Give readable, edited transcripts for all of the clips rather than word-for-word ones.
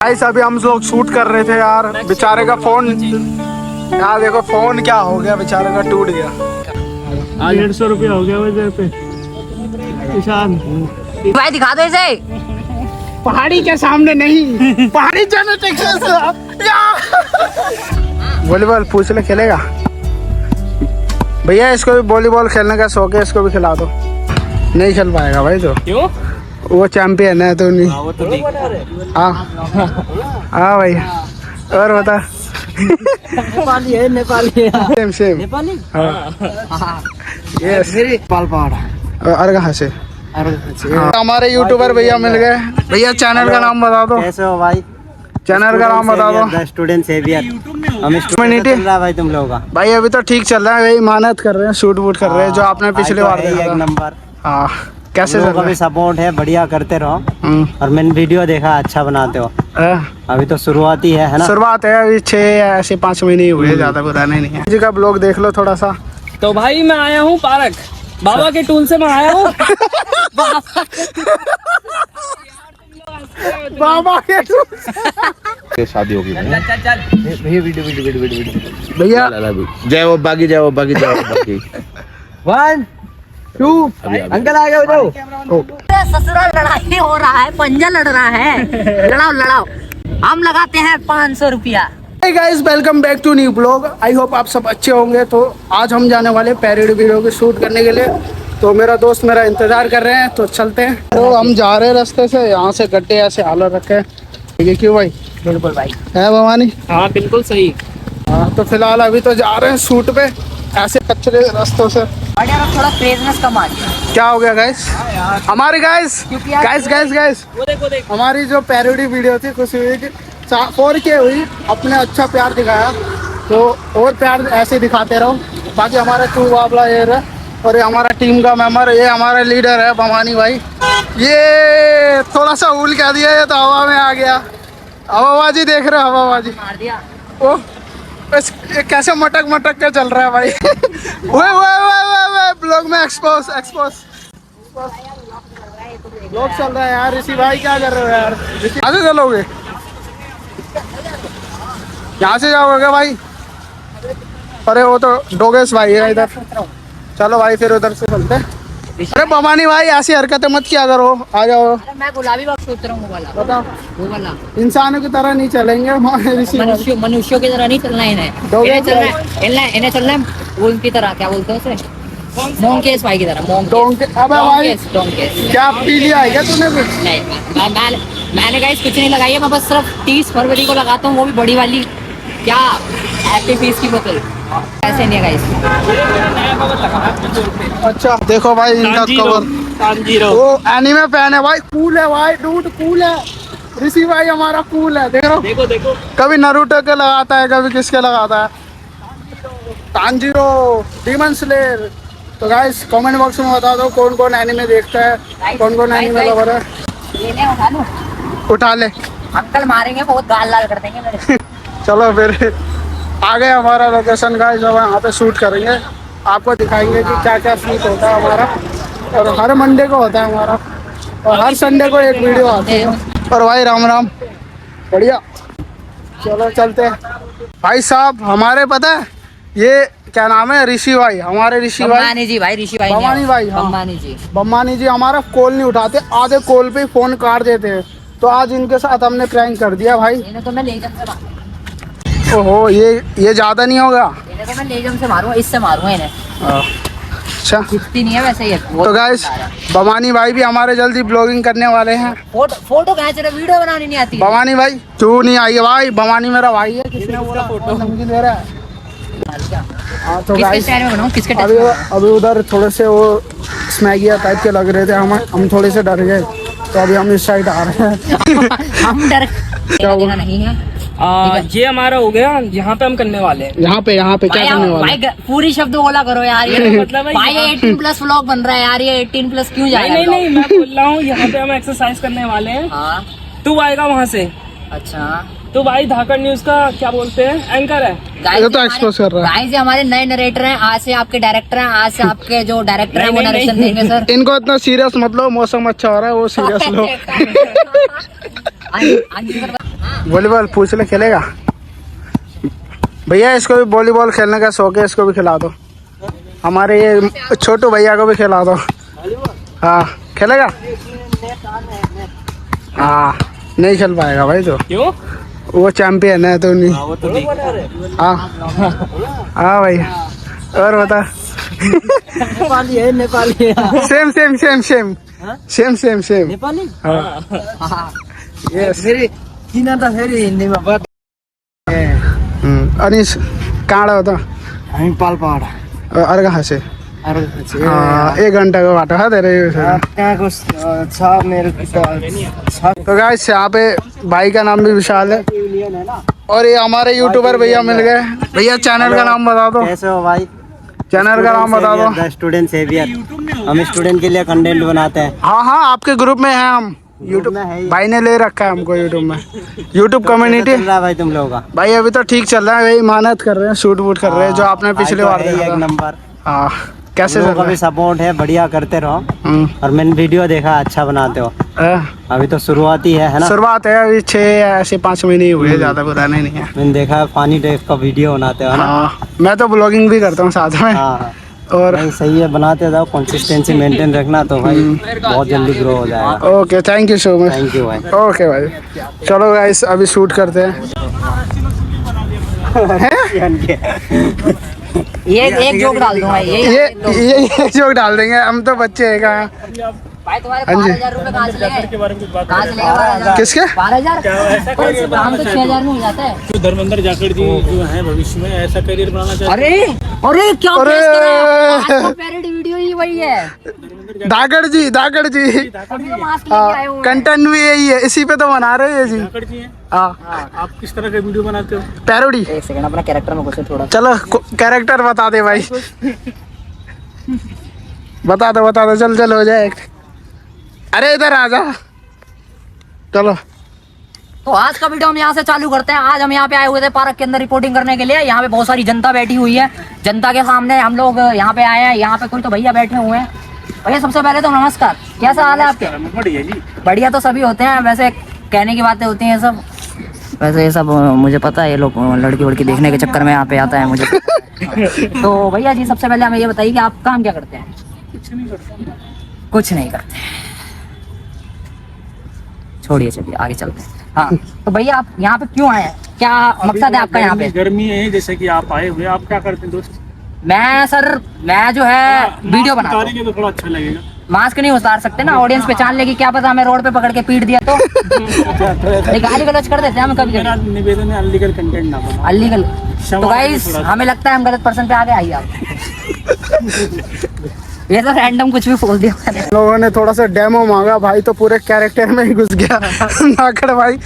Guys अभी हम लोग शूट कर रहे थे यार, बेचारे का फोन यार देखो, फोन क्या हो गया बेचारे का, टूट गया। 150 रुपया हो गया वजह पे। ईशान भाई दिखा दो इसे। पहाड़ी के सामने नहीं, पहाड़ी जाने टेक्सास। वॉलीबॉल पूछ ले, खेलेगा भैया? इसको भी वॉलीबॉल खेलने का शौक है, इसको भी खिला दो। नहीं खेल पाएगा भाई, तो क्यों? वो चैंपियन है तो नहीं। हाँ हाँ भाई, और बता। नेपाली है, नेपाली है। Same same Nepali. हाँ यस। नेपाल पहाड़ और कहाँ से? हमारे यूट्यूबर भैया मिल गए। भैया चैनल का नाम बता दो। कैसे हो भाई? चैनल का नाम बता दो। Student saviour. हम स्टूडेंट चल रहा है भाई तुम लोगों का। भाई अभी तो ठीक चल रहा है भाई, मेहनत कर रहे हैं, शूट वूट कर रहे हैं, जो आपने पिछली बार देखा एक था। नंबर। हाँ कैसे लोगों चल का रहा भी सपोर्ट है, बढ़िया करते रहो। और मैंने वीडियो देखा, अच्छा बनाते हो। है? अभी तो शुरुआत ही है ना? शुरुआत है, अभी 6 या ऐसे 5 महीने ही हुए, ज्यादा पुराने नहीं है। जी का ब्लॉग देख लो थोड़ा सा। तो भाई मैं आया हूँ पार्क, बाबा के टूल से मैं आया हूँ। बाबा के शादी होगी भैया वीडियो भैया जय वो बागी, जय वो बागी, जय वो बागी। 1 2 अंकल आ गए हो। ससुराल लड़ाई हो रहा है, पंजा लड़ रहा है। लड़ाओ लड़ाओ, हम लगाते हैं 500 रुपया। Hey guys, welcome back to new blog. I hope आप सब अच्छे होंगे। तो आज हम जाने वाले पैरेड वीडियो की शूट करने के लिए, तो मेरा दोस्त मेरा इंतजार कर रहे हैं, तो चलते हैं। तो हम जा रहे हैं रास्ते से, यहाँ से गड्ढे ऐसे हालत रखे हैं, ठीक है क्यों भाई? बिल्कुल भाई, है भवानी? हाँ बिल्कुल सही। हाँ तो फिलहाल अभी तो जा रहे हैं शूट पे, ऐसे कच्चे रास्तों से। थोड़ा क्रेजनेस कम आ गया। क्या हो गया गाइस? हमारी गाइस वो देखो हमारी जो पैरोडी वीडियो थी खुशी हुई कि 4K हुई, अपने अच्छा प्यार दिखाया, तो और प्यार ऐसे दिखाते रहो। बाकी हमारा टू बाबला ये है, और ये हमारा टीम का मेंबर, ये हमारा लीडर है भवानी भाई। ये थोड़ा सा उल कह दिया, ये तो हवा में आ गया। हवाबाजी देख रहे हो, हवाबाजी मार दिया। ओ बस ये कैसे मटक मटक के चल रहा है भाई। वो ब्लॉग में एक्सपोज ब्लॉग चल रहा है यार। ऋषि भाई क्या कर रहे हो यार? यहाँ से चलोगे? यहाँ से जाओगे भाई? अरे वो तो डोगेश भाई है इधर। चलो भाई फिर उधर से चलते हैं। अरे भवानी भाई ऐसी हरकतें मत किया करो, आ जाओ। अरे मैं गुलाबी बाग सोच रहा हूँ, वो वाला। बताओ, वो वाला। इंसानों की तरह नहीं चलेंगे ऋषि। मनुष्यों की तरह नहीं चलना है इन्हें। इन्हें चलना है वो उनकी तरह, क्या बोलते हैं उसे? मोंकेस भाई की तरह। अबे भाई क्या पी लिया है क्या तूने कुछ? नहीं, मैंने गाइस कुछ नहीं लगाई है, मैं बस सिर्फ 30 फरवरी को लगाता हूँ, वो भी बड़ी वाली। क्या हैप्पी फीस की बोतल, ऐसे नहीं है गाइस। अच्छा देखो भाई इनका कवर, वो एनीमे फैन है भाई, कूल है भाई, डूड कूल है। ऋषि भाई हमारा कूल है, देखो कभी नारुतो के लगाता है, कभी किसके लगाता है, तांजीरो, डीमन स्लेयर। तो गाइस कमेंट बॉक्स में बता दो कौन कौन एनीमे देखता है, कौन कौन एनीमे लवर है। उठा ले, अंकल मारेंगे, बहुत गाल लाल कर देंगे मेरे। चलो फिर आ गए हमारा लोकेशन गाइस, अब यहाँ पे शूट करेंगे, आपको दिखाएंगे कि क्या क्या शूट होता है हमारा। और हर मंडे को होता है हमारा, और हर संडे को एक वीडियो आती है। और भाई राम राम, बढ़िया। चलो चलते हैं भाई साहब। हमारे पता है ये क्या नाम है? ऋषि भाई, हमारे ऋषि भाई, बम्बानी जी भाई, ऋषि भाई, बम्बानी भाई, हाँ। बम्बानी जी हमारा कॉल नहीं उठाते, आधे कॉल पे फोन काट देते हैं। तो आज इनके साथ हमने प्रैंक कर दिया भाई। इन्हें तो मैं लेजम से मारूंगा। ओहो ये ज्यादा नहीं होगा? इन्हें तो मैं लेजम से मारूंगा, इससे मारूंगा इन्हें। अच्छा कितनी नहीं है वैसे ही है। तो गाइस भवानी भाई भी हमारे जल्दी ब्लॉगिंग करने वाले हैं। फोटो खींच रहे, वीडियो बनानी नहीं आती। भवानी भाई क्यों नहीं आई है भाई? भवानी मेरा भाई है, किसने बोला फोटो नमकीन दे रहा है? हाँ तो गाइस अभी उधर थोड़े से वो स्मैगिया टाइप के लग रहे थे, हम थोड़े से डर गए, तो अभी हम इस साइड आ रहे हैं। हम डर नहीं है। ये हमारा हो गया, यहाँ पे हम करने वाले हैं। यहाँ पे क्या करने वाले? भाई पूरी शब्द बोला करो यार, ये मतलब भाई 18+ व्लॉग बन रहा है यार, ये 18+ क्यों जाएगा? नहीं मैं बोल रहा हूँ, यहाँ पे हम एक्सरसाइज करने वाले हैं। हाँ तू आएगा वहाँ से। अच्छा, तो भाई धाकड़ न्यूज का क्या बोलते हैं, एंकर है। ये तो एक्सपोज कर रहा है। गाइस ये हमारे नए नरेटर हैं, आज से आपके डायरेक्टर हैं, आज से आपके जो डायरेक्टर हैं वो नरेशन देंगे सर। इनको इतना सीरियस मत लो, मौसम अच्छा हो रहा है, वो सीरियस लो। वॉलीबॉल पूछ ले, खेलेगा? भैया इसको भी वॉलीबॉल खेलने का शौक है, इसको भी खिला दो। हमारे ये छोटू भैया को भी खिला दो। हाँ खेलेगा? हाँ नहीं खेल पाएगा भाई, तो क्यों? वो चैंपियन है तो नहीं। हाँ हाँ भाई, और बता। नेपाली है, नेपाली है। Same same same same same same same Nepali? हाँ यस। किन त फेरि हिन्दीमा बात। अनि कहाँ हो त? हामी पाल्पाबाट। और कहाँ से? 1 घंटा का बाटा है तेरे। कहाँको छ मेरो छ। तो गाइस यहाँ पे भाई का नाम भी विशाल है, और ये हमारे यूट्यूबर भैया मिल गए। भैया चैनल का नाम बता दो। कैसे हो भाई? चैनल का नाम बता दो। स्टूडेंट सेवियर, हम स्टूडेंट के लिए कंटेंट बनाते हैं। हाँ हाँ आपके ग्रुप में है हम। यूट्यूब में है ही। भाई ने ले रखा है हमको यूट्यूब में। यूट्यूब कम्युनिटी चल रहा है भाई तुम लोगों का? भाई अभी तो ठीक चल रहा है भाई, मेहनत कर रहे हैं, शूट वूट कर रहे हैं जो आपने पिछले बार एक देखा था। नंबर। हाँ कैसे लोगों का भी सपोर्ट है, बढ़िया करते रहो। और मैंने वीडियो देखा, अच्छा बनाते हो। अभी तो शुरुआत ही है ना? शुरुआत है, अभी 6 ऐसे 5 महीने ही हुए, ज्यादा पुराने नहीं है। मैंने देखा फानी टाइप का वीडियो बनाते हो ना? हाँ मैं तो ब्लॉगिंग भी करता हूँ साथ में। हाँ और नहीं सही है, बनाते जाओ, कंसिस्टेंसी मेंटेन रखना तो भाई बहुत जल्दी ग्रो हो जाएगा। Okay thank you so much. Thank you भाई। ओके भाई चलो गाइस अभी शूट करते हैं। ये एक जोक डाल दूंगा ये जोक डाल देंगे, हम तो बच्चे हैं कहाँ। भाई तुम्हारे हाँ जी। 12,000 रुपए कहाँ से लेंगे? के बारे में कुछ बात कहाँ से लेंगे 12,000? किसके? 12,000? काम तो 6,000 में हो जाता है। तो धर्मेंद्र जाखड़ जी जो है भविष्य में ऐसा करियर बनाना चाहते अरे अरे क्या अरे! बहस कर रहा है? आज का पैरोडी वीडियो ही वही है। दागड़ जी अभी तो मास्क लेके आए हुए हैं। कंटेंट भी यही है, इसी पे तो बना रहे हैं जी। जाखड़ जी हैं। हाँ आप किस तरह का वीडियो बनाते हो? पैरोडी। एक सेकंड अपना कैरेक्टर में घुसे थोड़ा। चलो कैरेक्टर बता दे भाई। बता दो चल हो जाए। अरे इधर आ जा। चलो तो आज का वीडियो हम यहाँ से चालू करते हैं। आज हम यहाँ पे आए हुए थे पार्क के अंदर रिपोर्टिंग करने के लिए। यहाँ पे बहुत सारी जनता बैठी हुई है, जनता के सामने हम लोग यहाँ पे आए हैं। यहाँ पे कोई तो भैया बैठे हुए हैं। भैया सबसे पहले तो नमस्कार, कैसा हाल है आपके? बढ़िया जी। बढ़िया तो सभी होते हैं, वैसे कहने की बातें होती हैं सब। वैसे ये सब मुझे पता है, ये लोग लड़की वड़की देखने के चक्कर में यहाँ पे आता है मुझे पता है। तो भैया जी सबसे पहले हमें ये बताइए कि आप काम क्या करते हैं? कुछ नहीं करते। छोड़िए चलिए आगे चलते हैं। हाँ तो भैया आप यहाँ पे क्यों आए हैं, क्या मकसद है आपका यहाँ पे? गर्मी है जैसे कि आप आए हुए, आप क्या करते हैं दोस्त? मैं जो है वीडियो बनाता हूँ। उतारेंगे तो थोड़ा अच्छा लगेगा। मास्क नहीं उतार सकते ना, ऑडियंस पहचान लेगी, क्या पता हमें रोड पे पकड़ के पीट दिया तो। गाली गलौज कर देते हैं हम कभी मेरा कभी। निवेदन है अनलीगल कंटेंट ना बनाओ। अलीगल तो गाइस हमें लगता है हम गलत पर्सन पे आ गए। आइए आप। ये तो रैंडम कुछ भी बोल दिया मैंने। लोगों ने थोड़ा सा डेमो मांगा, भाई तो पूरे कैरेक्टर में ही घुस गया। नाकड़ भाई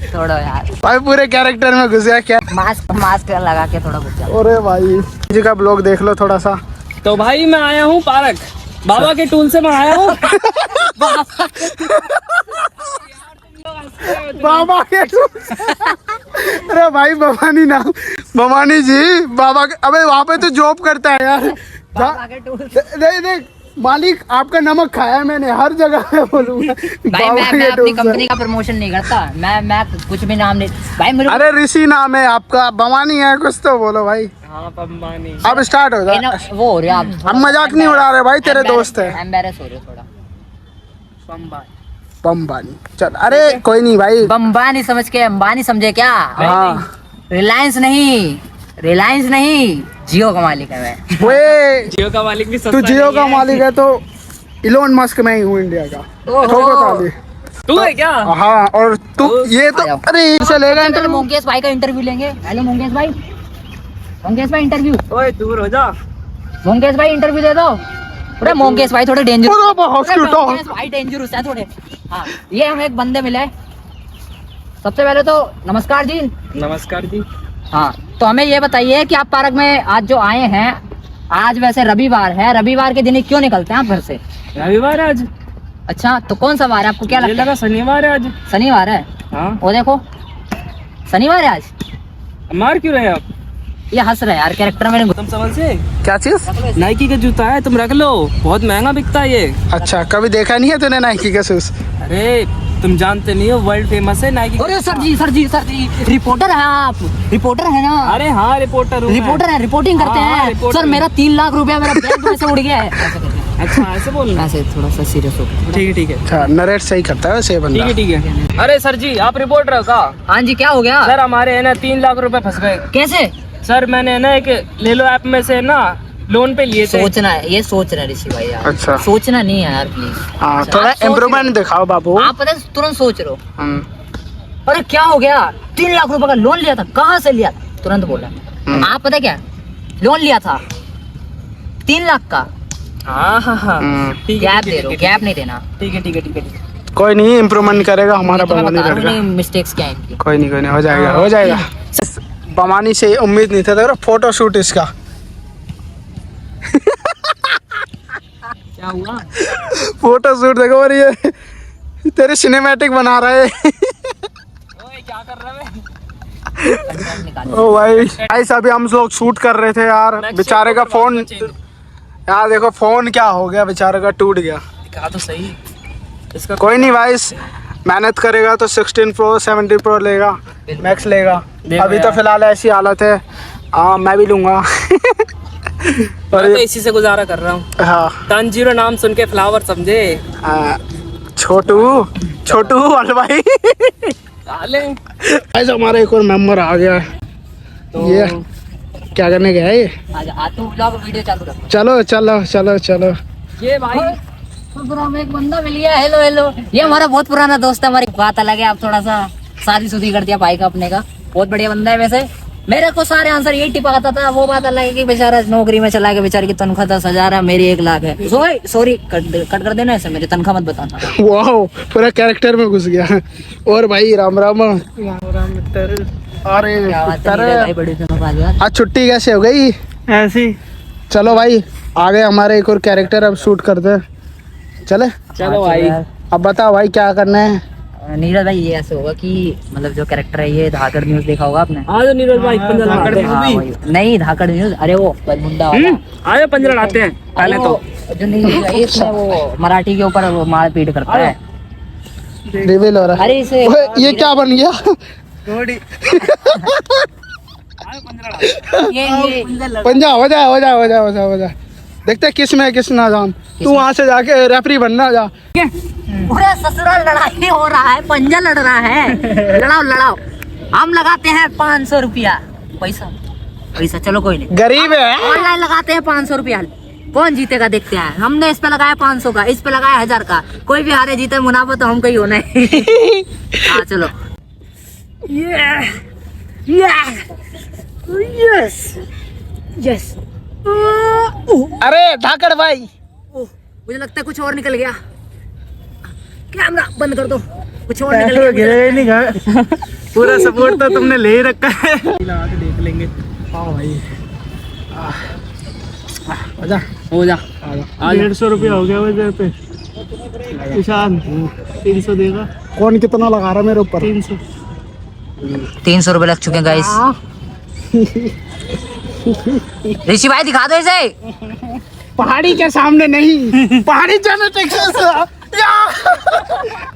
थोड़ा यार भाई पूरे कैरेक्टर में घुस गया क्या। मास्क लगा के थोड़ा कुछ। अरे भाई जी का ब्लॉग देख लो थोड़ा सा। तो भाई मैं आया हूँ पार्क, बाबा के टूल से मैं आया हूँ। बाबा के अरे भाई भवानी नाम, भवानी जी बाबा के। अबे वहाँ पे तो जॉब करता है यार। देख मालिक आपका नमक खाया है मैंने, हर जगह पे बोलूंगा। भाई मैं अपनी कंपनी का प्रमोशन नहीं करता, मैं कुछ भी नाम नहीं भाई मेरे। अरे ऋषि नाम है आपका, भवानी है कुछ तो बोलो भाई। हाँ पंबानी। अब स्टार्ट हो जाए। वो हो रहा आप हम मजाक नहीं उड़ा रहे भाई, तेरे दोस्त है। एम्बैरेस हो रहे हो थोड़ा। बम्बानी चल। अरे कोई नहीं भाई, बम्बानी समझ के अंबानी समझे क्या? हाँ रिलायंस नहीं जियो का मालिक है मैं। वे जियो का मालिक भी तू जियो का मालिक है तो इलोन मस्क में ही हूँ इंडिया का। ठोको ताली। तू है क्या? हाँ और तू ये तो अरे चलेगा इंटरव्यू। मुंगेश भाई का इंटरव्यू लेंगे। हेलो मुंगेश भाई इंटरव्यू। ओए दूर हो जा। मुंगेश भाई इंटरव्यू दे दो। अरे मुंगेश भाई थोड़े डेंजरस भाई, डेंजरस है थोड़े। हाँ ये हमें एक बंदे मिले। सबसे पहले तो नमस्कार जी। नमस्कार जी। हाँ तो हमें ये बताइए कि आप पार्क में आज जो आए हैं, आज वैसे रविवार है, रविवार के दिन ही क्यों निकलते हैं आप घर से? रविवार है आज। अच्छा तो कौन सा वार है आपको क्या लगता है? शनिवार है आज। शनिवार है। हाँ वो देखो शनिवार है आज। मार क्यों रहे हैं आप? ये हंस रहे हैं यार, कैरेक्टर में तुम समझ से क्या चीज? नाइकी का जूता है, तुम रख लो, बहुत महंगा बिकता है ये। अच्छा कभी देखा नहीं है तूने नाइकी का शूज? अरे तुम जानते नहीं हो वर्ल्ड फेमस है नाइकी। अरे सर जी रिपोर्टर है आप, रिपोर्टर है ना? अरे हाँ रिपोर्टर हूँ मैं। रिपोर्टर है, रिपोर्टिंग करते हाँ, हैं रिपोर्टर सर। मेरा 3 लाख रुपया मेरा बैंक में से उड़ गया है। ऐसे करते हैं। अच्छा ऐसे बोलना। ऐसे थोड़ा सा सीरियस हो। ठीक है अच्छा नरेट सही करता है वैसे बंदा। ठीक है। अरे सर जी आप रिपोर्टर हो का? हाँ जी, क्या हो गया सर हमारे है ना 3 लाख रुपए फंस गए। कैसे? सर मैंने है ना एक ले लो ऐप में से ना लोन पे लिए थे। सोचना है, ये सोच रहे ऋषि भाई यार। अच्छा। सोचना नहीं है यार प्लीज। हाँ थोड़ा इम्प्रूवमेंट दिखाओ बाबू। आप पता है तुरंत सोच रहे हो। हम्म, अरे क्या हो गया? 3 लाख रुपए का लोन लिया था, कहाँ से लिया? तुरंत बोला। आप पता क्या लोन लिया था 3 लाख का। हाँ गैप दे दो, गैप नहीं देना। ठीक है। कोई नहीं इम्प्रूवमेंट करेगा हमारा बमानी लड़का। मिस्टेक्स क्या है इनकी? कोई नहीं हो जाएगा। बमानी से उम्मीद नहीं था। देखो फोटो शूट इसका। क्या हुआ? फोटो शूट देखो। और ये तेरे सिनेमैटिक बना रहा है। ओए क्या कर रहा है? ओ भाई अभी हम लोग शूट कर रहे थे यार। बेचारे का फोन यार देखो, फोन क्या हो गया बेचारे का, टूट गया। दिखा तो सही इसका। कोई नहीं भाई, मेहनत करेगा तो 16 प्रो 17 प्रो लेगा, मैक्स लेगा। अभी तो फिलहाल ऐसी हालत है। मैं भी लूंगा। मैं तो इसी से गुजारा कर रहा हूँ। हाँ तंजीरो नाम सुन के फ्लावर समझे। छोटू हलवाई। ऐसा हमारा एक और मेंबर आ गया है। तो ये क्या करने गया है ये? तू ब्लॉग वीडियो चालू रख। चलो। ये भाई में एक बंदा मिल गया। हेलो। ये हमारा बहुत पुराना दोस्त है। हमारी बात अलग है। आप थोड़ा सा शादी कर दिया भाई का अपने का। बहुत बढ़िया बंदा है वैसे। मेरे को सारे आंसर यही टिपाता था। वो बात अलग है कि बेचारा नौकरी में चला गया। बेचारे की तनख्वाह 10,000 है, मेरी 1 लाख है। सॉरी कट कर देना ऐसे। मेरी तनख्वाह मत बताना। वाह पूरा कैरेक्टर में घुस गया। और भाई राम अरे भाई बड़ी आज छुट्टी कैसे हो गई? ऐसी। चलो भाई आ गए हमारे एक और कैरेक्टर। अब शूट करते हैं। चलो भाई अब बताओ भाई क्या करना है? नीरज भाई ये ऐसे होगा कि मतलब जो कैरेक्टर है ये धाकड़ न्यूज देखा होगा आपने? आज नीरज भाई पंजरा लाते हाँ, नहीं धाकड़ न्यूज। अरे वो मुंडा वाला। आज पंजरा लाते हैं पहले तो। जो नहीं इसमें वो मराठी के ऊपर वो मार पीट करता है। रिवील हो रहा है। अरे इसे ये क्या बन गया? ये पंजा हो जा। देखते हैं किस में किस ना जान। तू वहाँ से जाके रेफरी बनना जा। पूरा ससुराल लड़ाई हो रहा है। पंजा लड़ रहा है। लड़ाओ। हम लगाते हैं 500 रुपया। पैसा चलो कोई नहीं। गरीब है। ऑनलाइन लगाते हैं 500 रुपया। कौन जीतेगा देखते हैं। हमने इस पे लगाया 500 का, इस पे लगाया 1000 का। कोई भी हारे जीते मुनाफा तो हमको ही होना है। हाँ चलो। यस। अरे धाकड़ भाई मुझे लगता है कुछ और निकल गया। कैमरा बंद कर दो। कुछ और निकल गया। पूरा सपोर्ट तो तुमने ले ही रखा है। देख लेंगे। हाँ भाई हो जा 150 रुपया हो गया वजह पे। ईशान 300 देगा। कौन कितना लगा रहा है मेरे ऊपर? 300 रुपए लग चुके हैं गाइस। ऋषि भाई दिखा दो इसे। पहाड़ी के सामने नहीं। पहाड़ी जेनेटिक्स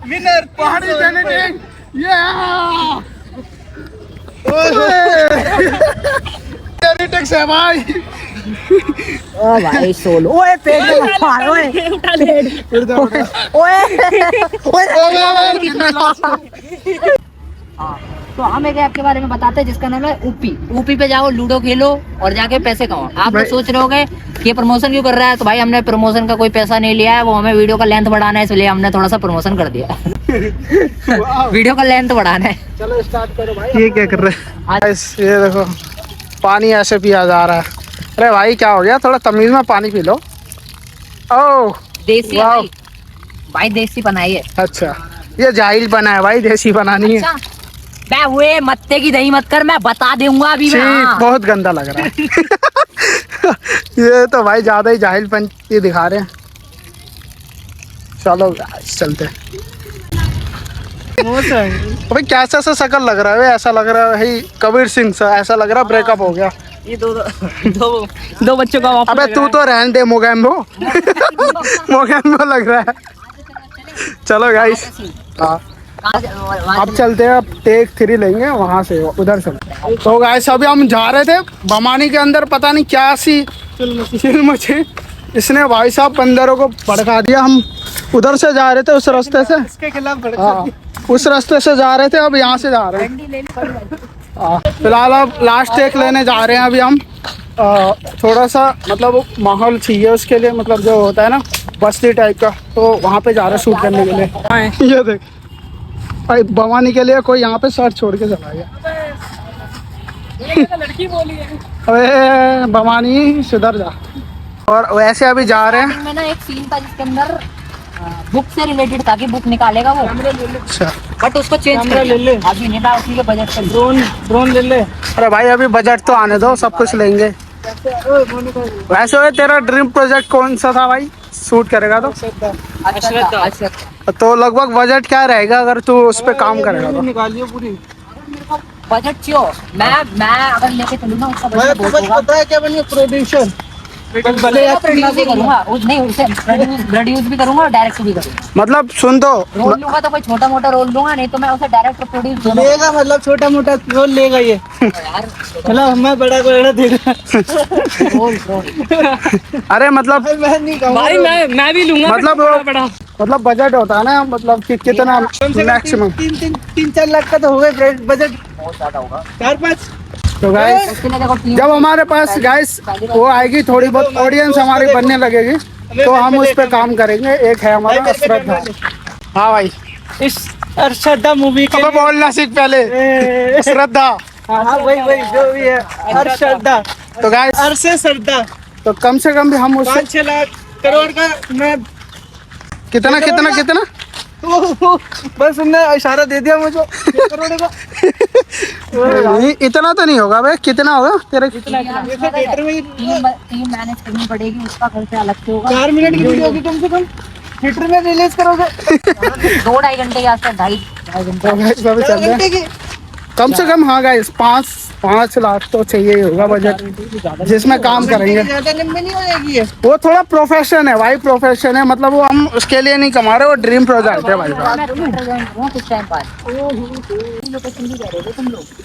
विनर। पहाड़ी जेनेटिक्स जेनेटिक्स है भाई। ओ भाई सोलो। ओए पेट में मार। तो हम एक ऐप के बारे में बताते हैं जिसका नाम है ऊपी पे जाओ, लूडो खेलो और जाके पैसे कमाओ। आप लोग सोच रहे होगे कि ये प्रमोशन क्यों कर रहा है। तो भाई हमने प्रमोशन का कोई पैसा नहीं लिया है। वो हमें वीडियो का लेंथ बढ़ाना है, इसलिए हमने थोड़ा सा प्रमोशन कर दिया। वीडियो का लेंथ बढ़ाना है। चलो स्टार्ट करो भाई। ये क्या कर रहे हैं? ये देखो पानी ऐसे पिया जा रहा है। अरे भाई क्या हो गया? थोड़ा तमीज में पानी पी लो। ओह देसी है भाई देसी बनाई है। अच्छा ये जाहिल बना है भाई, देसी बनानी है। मैं हुए मत्ते की दही मत कर, मैं बता दूंगा अभी। मैं बहुत गंदा लग रहा है। ये तो भाई ज्यादा ही जाहिलपन ये दिखा रहे हैं। चलो चलते। भाई कैसा सा शक्ल लग रहा है? ऐसा लग रहा है भाई कबीर सिंह सा। ऐसा लग रहा है ब्रेकअप हो गया। ये दो बच्चों का। अबे तू तो रहने दे मोगैम्बो। मोगैम्बो लग रहा है। चलो गाइस। हाँ अब चलते हैं, अब टेक 3 लेंगे वहाँ से, उधर से। तो गाइस अभी हम जा रहे थे बमानी के अंदर, पता नहीं क्या सी चिल मची, इसने भाई साहब बंदरों को भड़का दिया। हम उधर से जा रहे थे उस रास्ते से, इसके खिलाफ हाँ उस रास्ते से जा रहे थे, अब यहाँ से जा रहे हैं। फिलहाल अब लास्ट टेक लेने जा रहे हैं अभी हम। थोड़ा सा मतलब माहौल चाहिए उसके लिए, मतलब जो होता है ना बस्ती टाइप का, तो वहाँ पे जा रहे हैं शूट करने के लिए। ये देख भाई बवानी के लिए कोई यहाँ पे शर्ट छोड़ के चला गया। लड़की बोली है। अरे बवानी सुधर जा। और वैसे अभी जा रहे हैं। में ना एक सीन था जिसके अंदर बुक से रिलेटेड था कि बुक निकालेगा वो, अच्छा बट उसको चेंज कर ले ले। अभी नहीं था उसी के बजट से। ड्रोन ले ले। अरे भाई अभी बजट तो आने दो, सब कुछ लेंगे। वैसे तेरा ड्रीम प्रोजेक्ट कौन सा था भाई, शूट करेगा तो लगभग बजट क्या रहेगा अगर तू उस पे काम करेगा तो? निकालियो पूरी बजट क्यों, मैं अगर लेके चलूँ ना उसका बजट बहुत होगा। पता है क्या बनिए प्रोड्यूसर, प्रोड्यूस भी करूँगा नहीं, उसे प्रोड्यूस भी करूँगा और डायरेक्ट भी करूँगा। मतलब सुन तो रोल लूंगा तो कोई छोटा मोटा रोल लूंगा, नहीं तो मैं उसे डायरेक्ट प्रोड्यूस लेगा, मतलब छोटा मोटा रोल लेगा ये। यार मतलब मैं बड़ा देगा रोल अरे मतलब भाई मैं भी लूंगा मतलब बजट होता है ना, मतलब कि कितना मैक्सिमम 3-4 लाख का तो होगा बजट, बहुत ज्यादा होगा। 4-5। तो गाइस जब हमारे पास गाइस वो आएगी, थोड़ी बहुत ऑडियंस हमारी बनने लगेगी, तो हम उस पे काम करेंगे। एक है हमारा श्रद्धा। हाँ भाई इस श्रद्धा मूवी के बोलना सीख पहले। श्रद्धा, हाँ वही जो भी है श्रद्धा। तो गाइस अरसे श्रद्धा तो कम से कम भी हम उससे 5-6 लाख करोड़ का मैं कितना बस उनने इशारा दे दिया मुझे करोड़ का। नहीं इतना तो नहीं होगा भाई, कितना होगा तेरे? थिएटर में टीम मैनेज करनी पड़ेगी, उसका खर्चा अलग से होगा। 4 मिनट की वीडियो होगी कम से कम, थिएटर में रिलीज करोगे 2-2.5 घंटे के आसपास, 2.5 घंटे चल रहे हैं कम से कम। हाँ गाइस 5 लाख तो चाहिए ही होगा बजट, जिसमें काम करेंगे। ज्यादा लंबी नहीं हो जाएगी ये। वो थोड़ा प्रोफेशन है भाई, प्रोफेशन है, मतलब वो हम उसके लिए नहीं कमा रहे, वो ड्रीम प्रोजेक्ट है भाई साहब। कुछ टाइम बाद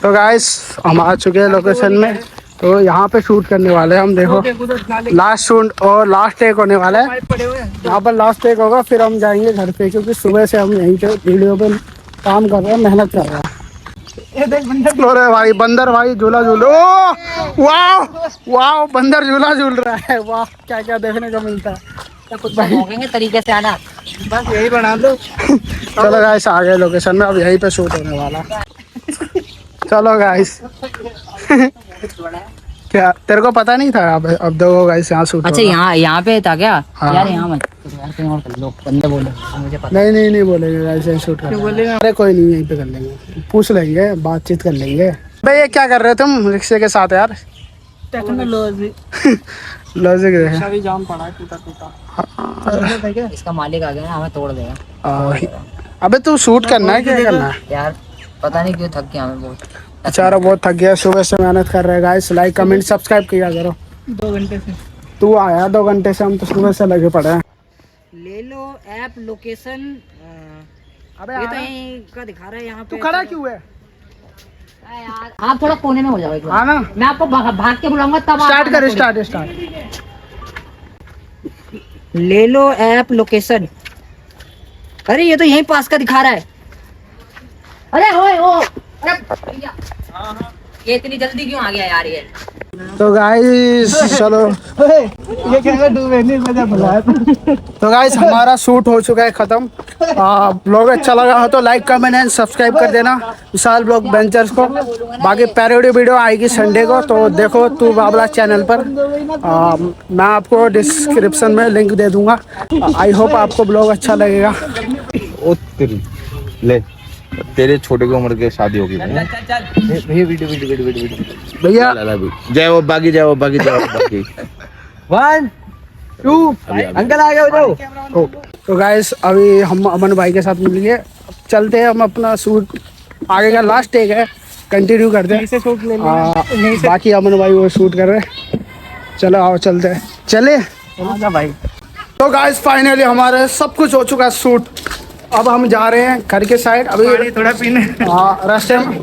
तो गाइस हम आ चुके हैं लोकेशन में, तो यहाँ पे शूट करने वाले हैं हम। देखो लास्ट शूट और लास्ट टेक होने वाला है, यहाँ पर लास्ट टेक होगा, फिर हम जाएंगे घर पे, क्योंकि सुबह से हम यहीं पे वीडियो पे काम कर रहे हैं, मेहनत कर रहे हैं। अरे भाई बंदर भाई झूला झूल, ओ वाह बंदर झूला झूल रहा है, वाह क्या क्या देखने को मिलता है। कुछ भोगेंगे तरीके से आना, बस यही बना दो। चलो गाइस आ गए लोकेशन में, अब यहीं पे शूट होने वाला। चलो गाइस क्या तेरे को पता नहीं था? अब देखो गाइस यहाँ शूट। अच्छा यहाँ पे था क्या? हाँ। यार यहाँ मत यार, कहीं और कर लो, बंदे बोले मुझे पता। नहीं बोलेंगे गाइस, यहीं शूट कर। अरे कोई नहीं, यहीं पे कर लेंगे, पूछ लेंगे, बातचीत कर लेंगे। भाई ये क्या कर रहे हो तुम रिक्शे के साथ यार? टेक्नोलॉजी लॉजिक है। सभी जाम पड़ा है, टूटा। इसका मालिक आ गया ना, हमें तोड़ देगा। अबे तू शूट करना है, क्या करना है यार? पता नहीं क्यों थक गया हमें बहुत। बेचारा बहुत थक गया, सुबह से मेहनत कर रहे हैं गाइस। लाइक कमेंट सब्सक्राइब किया करो। 2 घंटे से तू आया 2 घंटे से, हम तो सुबह से लगे पड़े हैं। ले लो ऐप लोकेशन, अबे ये तो यहीं का दिखा रहा है। यहाँ तू पे खड़ा क्यों है? यार आप थोड़ा कोने में हो जाओ एक बार। हाँ ना, मैं आपको भाग के बुलाऊंगा तब आप स्टार्ट कर, आना कोने। स्टार्ट। ले लो ऐप लोकेशन। अरे ये तो यहीं पास का दिखा रहा है। अरे अरे भैया, ये इतनी जल्दी क्यों आ गया यार ये? तो गाइस चलो, ये क्या डूबे नहीं मजा बुलाया। तो गाइस हमारा शूट हो चुका है खत्म। ब्लॉग अच्छा लगा हो तो लाइक कमेंट एंड सब्सक्राइब कर देना विशाल ब्लॉग वेंचर्स को। बाकी पैरोडी वीडियो आएगी संडे को, तो देखो तू बाबला चैनल पर। मैं आपको डिस्क्रिप्शन में लिंक दे दूंगा। आई होप आपको ब्लॉग अच्छा लगेगा। ओ तेरी ले, तेरे छोटे की उम्र के शादी होगी भैया। वीडियो भैया जय वो बागी 1 2 अंकल आ गए जाओ। तो गाइस अभी हम अमन भाई के साथ मिल गए, चलते हैं हम अपना शूट आगे का लास्ट टेक है, कंटिन्यू करते हैं। बाकी अमन भाई वो शूट कर रहे हैं। चलो आओ चलते हैं, चले भाई। तो गाइस फाइनली हमारे सब कुछ हो चुका है शूट, अब हम जा रहे हैं घर के साइड अभी थोड़ा पीने, हाँ रास्ते में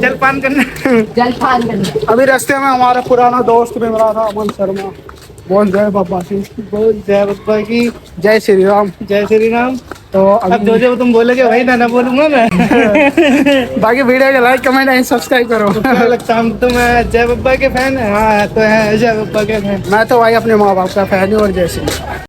जलपान करने। अभी रास्ते में हमारा पुराना दोस्त भी मिला था अमन शर्मा। बोल जय बाबा की, बोल जय बाबा की, जय श्री राम। जय श्री राम। तो अब जो जो तुम बोलोगे वही ना बोलूंगा मैं। बाकी वीडियो को लाइक कमेंट एंड सब्सक्राइब करो। लगता हम तो मैं जय बाबा के फैन है। हाँ तो है जय बाबा के फैन। मैं तो भाई अपने माँ बाप का फैन हूँ और जय श्री राम।